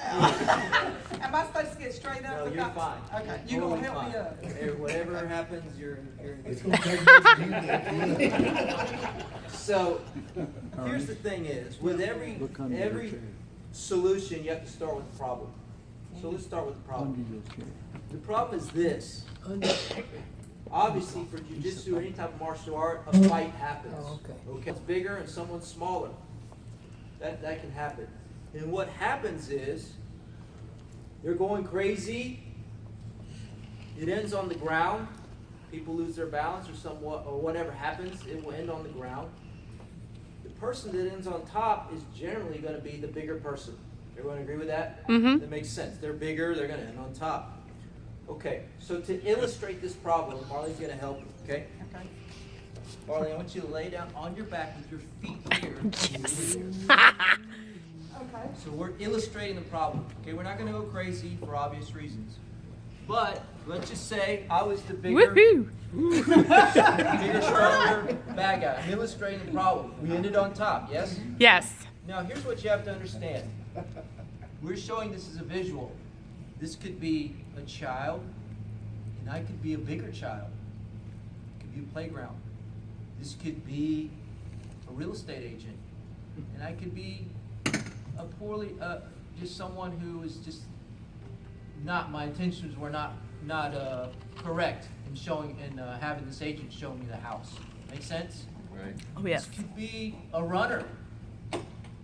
Am I supposed to get straight up? No, you're fine. Okay, you're going to help me up. Whatever happens, you're It's in gonna take me So, here's the thing is, with every solution, you have to start with the problem. So let's start with the problem. The problem is this. Obviously, for jiu-jitsu or any type of martial art, a fight happens. Okay. It's bigger and someone's smaller. That can happen. And what happens is, they're going crazy. It ends on the ground. People lose their balance or whatever happens, it will end on the ground. The person that ends on top is generally going to be the bigger person. Everyone agree with that? Mm-hmm. That makes sense. They're bigger, they're going to end on top. Okay, so to illustrate this problem, Marlene's going to help you, okay? Okay. Marlene, I want you to lay down on your back with your feet here. Yes. Okay. So we're illustrating the problem. Okay, we're not going to go crazy for obvious reasons. But let's just say I was the bigger, Woohoo! bigger, stronger bad guy. I'm illustrating the problem. We ended on top, yes? Yes. Now here's what you have to understand. We're showing this as a visual. This could be a child, and I could be a bigger child. It could be a playground. This could be a real estate agent, and I could be a poorly, just someone who is just not. My intentions were not correct in showing and having this agent show me the house. Make sense? Right. Oh, yes. This could be a runner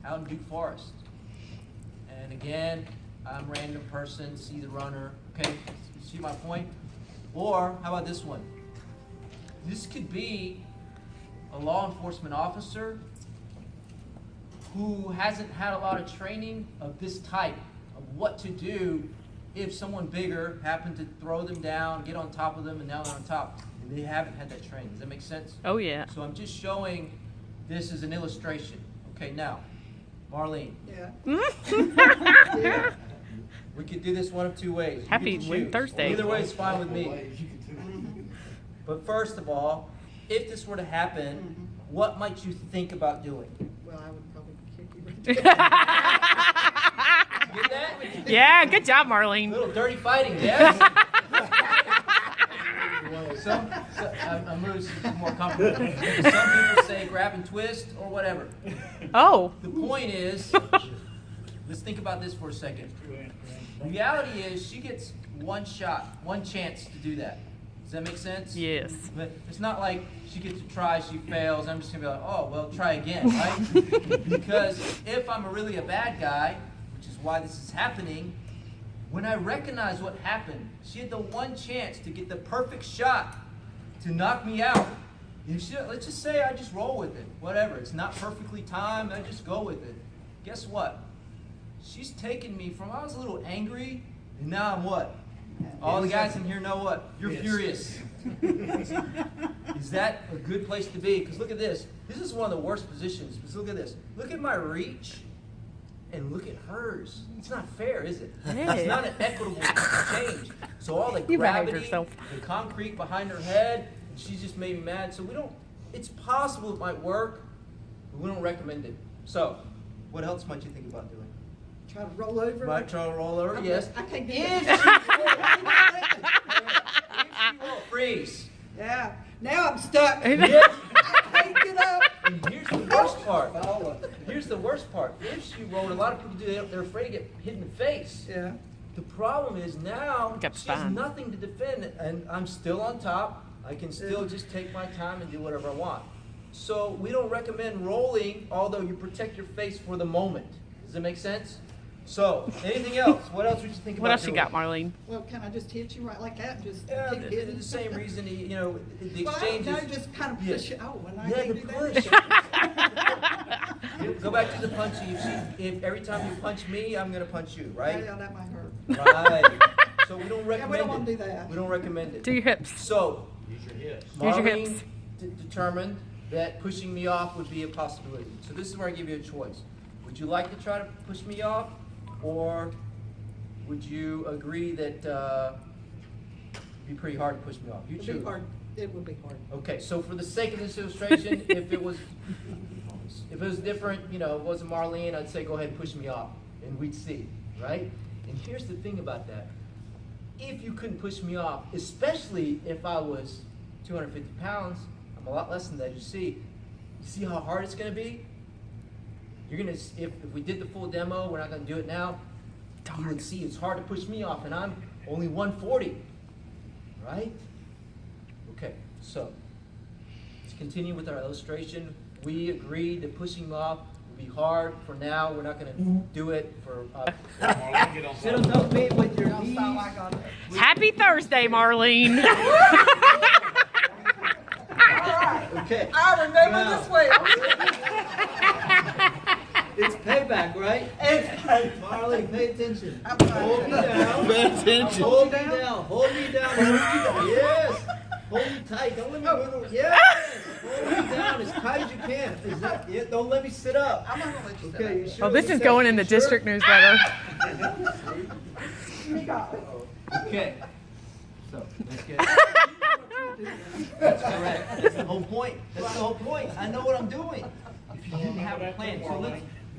out in Duke Forest. And again, I'm a random person, see the runner, okay? You see my point? Or, how about this one? This could be a law enforcement officer who hasn't had a lot of training of this type, of what to do if someone bigger happened to throw them down, get on top of them, and now they're on top. And they haven't had that training. Does that make sense? Oh, yeah. So I'm just showing this as an illustration. Okay, now, Marlene, Yeah. yeah. We could do this one of two ways. You Happy get to Win choose. Thursday. Either way is fine with me. But first of all, if this were to happen, what might you think about doing? Well, I would probably kick you right Get that? Yeah, good job, A Marlene. little dirty fighting, yes? I'm moving some more comfortable. Some people say grab and twist or whatever. Oh. The point is, let's think about this for a second. The reality is she gets one shot, one chance to do that. Does that make sense? Yes. But it's not like she gets to try, she fails, I'm just going to be like, oh, well, try again, right? Because if I'm really a bad guy, which is why this is happening, when I recognize what happened, she had the one chance to get the perfect shot to knock me out. If she, let's just say I just roll with it, whatever. It's not perfectly timed, I just go with it. Guess what? She's taken me from, I was a little angry, and now I'm what? All the guys in here know what? You're furious. Is that a good place to be? Because look at this. This is one of the worst positions. Because look at this. Look at my reach, and look at hers. It's not fair, is it? It's not an equitable exchange. So all the gravity, the concrete behind her head, she's just made me mad. So we don't, it's possible it might work, but we don't recommend it. So, what else might you think about doing? Try to roll over. Might try to roll over, yes. I can't do If that. she won't freeze. Yeah. Now I'm stuck. I Yes. can't get up. And here's the worst part. Here's the worst part. If she rolled, a lot of people do, they're afraid to get hit in the face. Yeah. The problem is now That's she has fine. nothing to defend, and I'm still on top. I can still just take my time and do whatever I want. So we don't recommend rolling, although you protect your face for the moment. Does that make sense? So, anything else? What else would you think about What else you doing? got, Marlene? Well, can I just hit you right like that? Just Yeah, keep hitting? the same reason, you know, the Well, exchange no, is... just kind of Yeah. push it. Oh, and I Yeah, can't the do push. that. Go back to the punching. If every time you punch me, I'm going to punch you, right? Yeah, that might hurt. Right. So we don't recommend Yeah, we don't want to it. do that. We don't recommend it. Do your hips. So, Use your hips. Use your Marlene hips. determined that pushing me off would be a possibility. So this is where I give you a choice. Would you like to try to push me off, or would you agree that it'd be pretty hard to push me off? You It'd be choose. hard. It would be hard. Okay, so for the sake of this illustration, if it was different, you know, it wasn't Marlene, I'd say go ahead and push me off, and we'd see. right? And here's the thing about that. If you couldn't push me off, especially if I was 250 pounds, I'm a lot less than that, you see how hard it's gonna be? You're gonna, if we did the full demo, we're not gonna do it now, you would see it's hard to push me off, and I'm only 140, right? Okay, so let's continue with our illustration. We agreed that pushing off would be hard for now. We're not gonna do it for. Sit on those feet with your knees. Happy Thursday, Marlene. Okay. I remember Now, this way. It's payback, right? It's payback. Marlene, pay attention. I'm sorry. Hold me down. Pay attention. Hold me down. Hold me down. Hold me down. Yes. Hold me tight. Don't let me move. Yes. Hold me down as tight as you can. Is that it? Don't let me sit up. I'm not gonna let you sit Okay. up. You sure? Oh, this You is said- going in the you sure? district newsletter. You got it. Okay. So let's get. That's correct. That's the whole point. That's the whole point. I know what I'm doing. If you didn't have a plan, so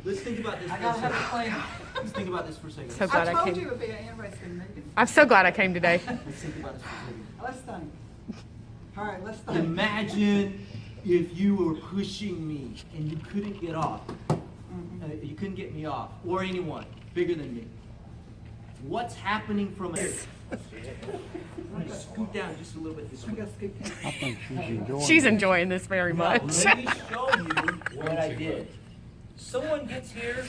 let's think about this. I For a gotta have a second. plan. Let's think about this for a second. So glad I I told came. you it would be an interesting meeting. I'm so glad I came today. Let's think about this for a second. Let's think. All right, let's think. Imagine if you were pushing me and you couldn't get off. You couldn't get me off, or anyone bigger than me. What's happening from here? I'm gonna scoot down just a little bit this I way. guess good. I think she's enjoying She's it. enjoying this very Now, much. let me show you what I did. Someone gets here,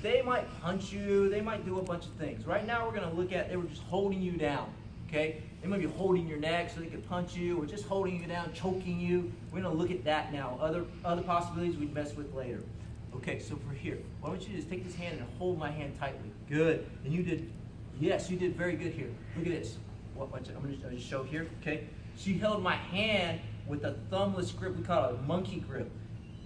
they might punch you, they might do a bunch of things. Right now we're gonna look at, they were just holding you down, okay? They might be holding your neck so they could punch you, or just holding you down, choking you. We're gonna look at that now. Other possibilities we'd mess with later. Okay, so for here, what I want you to do is take this hand and hold my hand tightly. Good, and you did, yes, you did very good here. Look at this. Watch it. I'm gonna just show here, okay? She held my hand with a thumbless grip. We call it a monkey grip.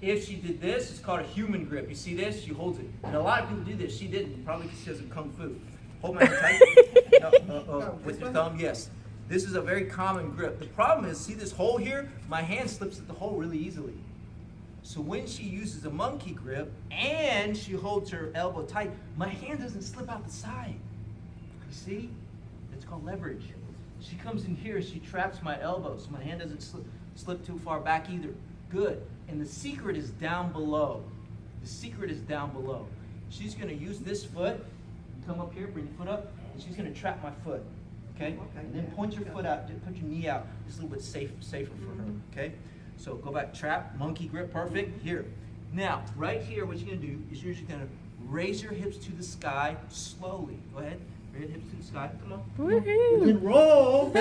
If she did this, it's called a human grip. You see this? She holds it. And a lot of people do this. She didn't, probably because she doesn't kung fu. Hold my hand tight. With your thumb, yes. This is a very common grip. The problem is, see this hole here? My hand slips at the hole really easily. So when she uses a monkey grip and she holds her elbow tight, my hand doesn't slip out the side. You see? It's called leverage. She comes in here, she traps my elbow, so my hand doesn't slip too far back either. Good. And the secret is down below. The secret is down below. She's going to use this foot. Come up here, bring your foot up, and she's going to trap my foot. Okay? And then point your foot out, put your knee out. It's a little bit safer for her. Okay? So go back, trap, monkey grip, perfect. Here. Now, right here, what you're going to do is you're just going to raise your hips to the sky slowly. Go ahead. Raise your hips to the sky. Come on. Woohoo. And roll.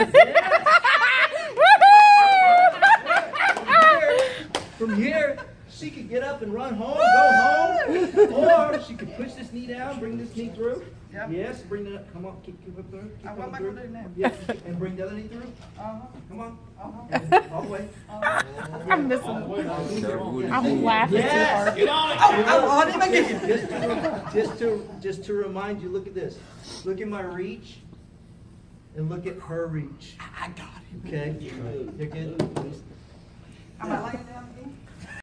From here, she could get up and run home, go home, or she could push this knee down, bring this knee through. Yeah. Yes, bring it up. Come on, keep up there. Keep What am I through. gonna do now? Yes, and bring the other knee through. Come on. And all the way. I'm missing. I'm laughing too Yes. hard. I didn't make it. Just to remind you, look at this. Look at my reach, and look at her reach. I got it. Okay. You're good. Am I laying down again?